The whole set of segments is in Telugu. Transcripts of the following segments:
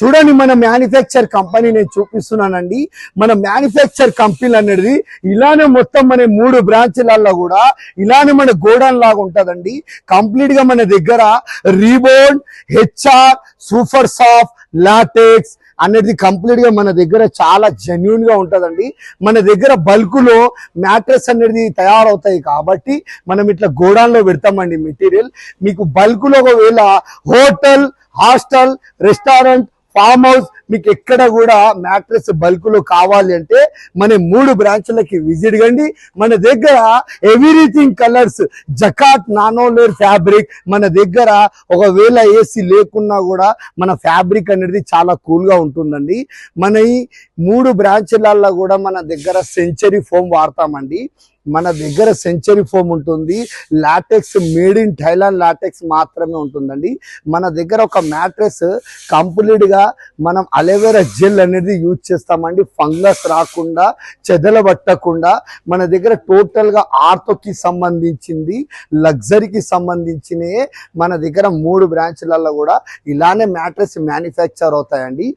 చూడండి మన మ్యానుఫ్యాక్చర్ కంపెనీ నేను చూపిస్తున్నానండి. మన మ్యానుఫ్యాక్చర్ కంపెనీ అనేది ఇలానే మొత్తం మన 3 బ్రాంచ్లలో కూడా ఇలానే మన గోడౌన్ లాగా ఉంటదండి. కంప్లీట్ గా మన దగ్గర రీబోండ్, హెచ్ఆర్, సూపర్ సాఫ్ట్, లాటెక్స్ అనేది కంప్లీట్ గా మన దగ్గర చాలా జెన్యూన్ గా ఉంటదండి. మన దగ్గర బల్క్ లో మ్యాట్రెస్ అనేది తయారవుతాయి కాబట్టి మనం ఇట్లా గోడౌన్ లో పెడతామండి మెటీరియల్. మీకు బల్క్ లో ఒకవేళ hotel, hostel, restaurant, farm house మీకు ఎక్కడ కూడా మ్యాట్రెస్ బల్క్ లో కావాలి అంటే మన 3 బ్రాంచ్లకి విజిట్ కండి. మన దగ్గర ఎవ్రీథింగ్ కలర్స్, జకాట్ నానో లేయర్ ఫ్యాబ్రిక్ మన దగ్గర. ఒకవేళ ఏసీ లేకున్నా కూడా మన ఫ్యాబ్రిక్ అనేది చాలా కూల్ గా ఉంటుందండి. మన ఈ 3 బ్రాంచ్లలో కూడా మన దగ్గర సెంచరీ ఫోమ్ వాడతామండి. మన దగ్గర సెంచరీ ఫోమ్ ఉంటుంది. LaTeX made in Thailand LaTeX మాత్రమే ఉంటుందండి. మన దగ్గర ఒక మ్యాట్రెస్ కంప్లీట్ గా మనం అలోవెరా జెల్ అనేది యూజ్ చేస్తామండి. ఫంగస్ రాకుండా, చెదల పట్టకుండా. మన దగ్గర టోటల్ గా ఆర్థోకి సంబంధించింది, లగ్జరీకి సంబంధించినవి మన దగ్గర 3 బ్రాంచ్లలో కూడా ఇలానే మ్యాట్రెస్ మ్యానుఫ్యాక్చర్ అవుతాయండి.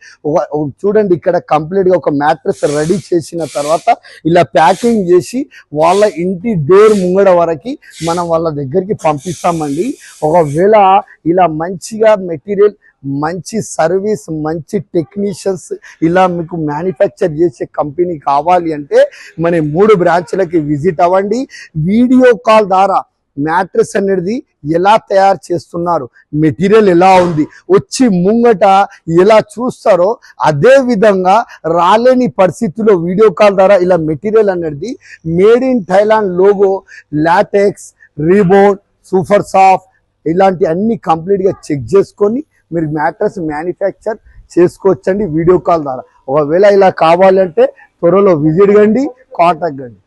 చూడండి ఇక్కడ కంప్లీట్ గా ఒక మ్యాట్రెస్ రెడీ చేసిన తర్వాత ఇలా ప్యాకింగ్ చేసి వాళ్ళ ఇంటి డోర్ ముంగడ వరకు మనం వాళ్ళ దగ్గరికి పంపిస్తామండి. ఒకవేళ ఇలా మంచిగా మెటీరియల్, మంచి సర్వీస్, మంచి టెక్నీషియన్స్ ఇలా మీకు మ్యానుఫ్యాక్చర్ చేసే కంపెనీ కావాలి అంటే మన 3 బ్రాంచ్లకి విజిట్ అవ్వండి. వీడియో కాల్ ద్వారా మ్యాట్రెస్ అనేది ఎలా తయారు చేస్తున్నారు, మెటీరియల్ ఎలా ఉంది, వచ్చి ముంగట ఎలా చూస్తారో అదే విధంగా రాలేని పరిస్థితుల్లో వీడియో కాల్ ద్వారా ఇలా మెటీరియల్ అనేది made in Thailand logo, latex, rebond, super soft ఇలాంటి అన్ని కంప్లీట్గా చెక్ చేసుకొని మీరు మ్యాట్రెస్ మ్యానుఫ్యాక్చర్ చేసుకోవచ్చండి వీడియో కాల్ ద్వారా. ఒకవేళ ఇలా కావాలంటే త్వరలో విజిట్ కండి, కాంటాక్ట్ కండి.